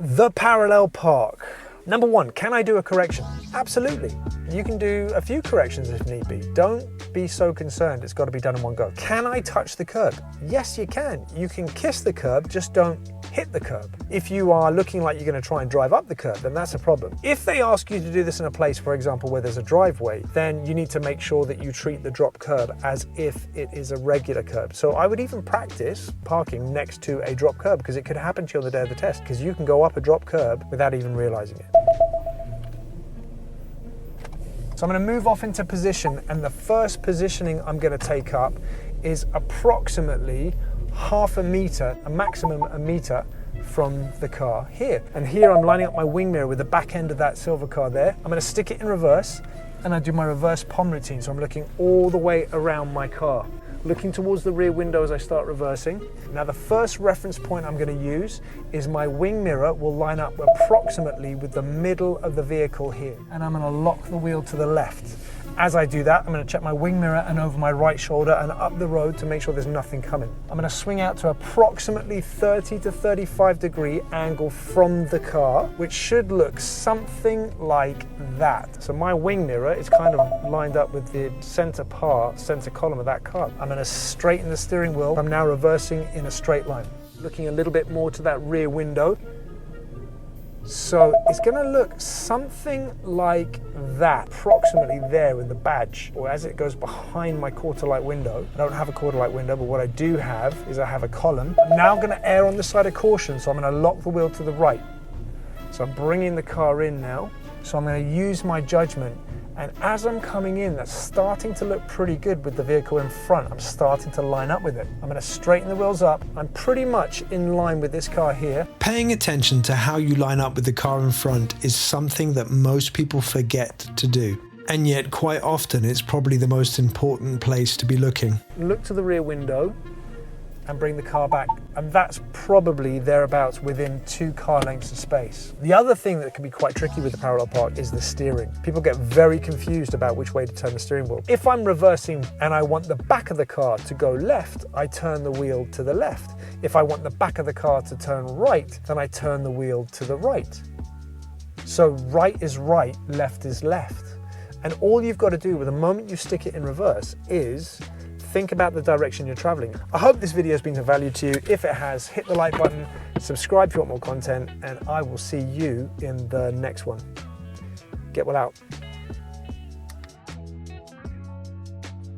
The parallel park. Number one, can I do a correction? Absolutely. You can do a few corrections if need be. Don't be so concerned it's got to be done in one go. Can I touch the curb? Yes, you can. You can kiss the curb, just don't hit the curb. If you are looking like you're going to try and drive up the curb, then that's a problem. If they ask you to do this in a place, for example, where there's a driveway, then you need to make sure that you treat the drop curb as if it is a regular curb. So I would even practice parking next to a drop curb, because it could happen to you on the day of the test, because you can go up a drop curb without even realizing it. So I'm going to move off into position, and the first positioning I'm going to take up is approximately half a meter, a maximum a meter from the car here. And here I'm lining up my wing mirror with the back end of that silver car there. I'm going to stick it in reverse, and I do my reverse POM routine. So I'm looking all the way around my car, looking towards the rear window as I start reversing. Now the first reference point I'm going to use is my wing mirror will line up approximately with the middle of the vehicle here. And I'm going to lock the wheel to the left. As I do that, I'm going to check my wing mirror and over my right shoulder and up the road to make sure there's nothing coming. I'm going to swing out to approximately 30 to 35 degree angle from the car, which should look something like that. So my wing mirror is kind of lined up with the center column of that car. I'm going to straighten the steering wheel. I'm now reversing in a straight line, looking a little bit more to that rear window. So it's going to look something like that, approximately there with the badge, or as it goes behind my quarter light window. I don't have a quarter light window, but what I do have is I have a column. I'm now going to err on the side of caution, so I'm going to lock the wheel to the right. So I'm bringing the car in now. So I'm going to use my judgment. And as I'm coming in, that's starting to look pretty good with the vehicle in front. I'm starting to line up with it. I'm going to straighten the wheels up. I'm pretty much in line with this car here. Paying attention to how you line up with the car in front is something that most people forget to do. And yet quite often it's probably the most important place to be looking. Look to the rear window and bring the car back. And that's probably thereabouts within 2 car lengths of space. The other thing that can be quite tricky with the parallel park is the steering. People get very confused about which way to turn the steering wheel. If I'm reversing and I want the back of the car to go left, I turn the wheel to the left. If I want the back of the car to turn right, then I turn the wheel to the right. So right is right, left is left. And all you've got to do with the moment you stick it in reverse is think about the direction you're traveling. I hope this video has been of value to you. If it has, hit the like button, subscribe if you want more content, and I will see you in the next one. Get well out.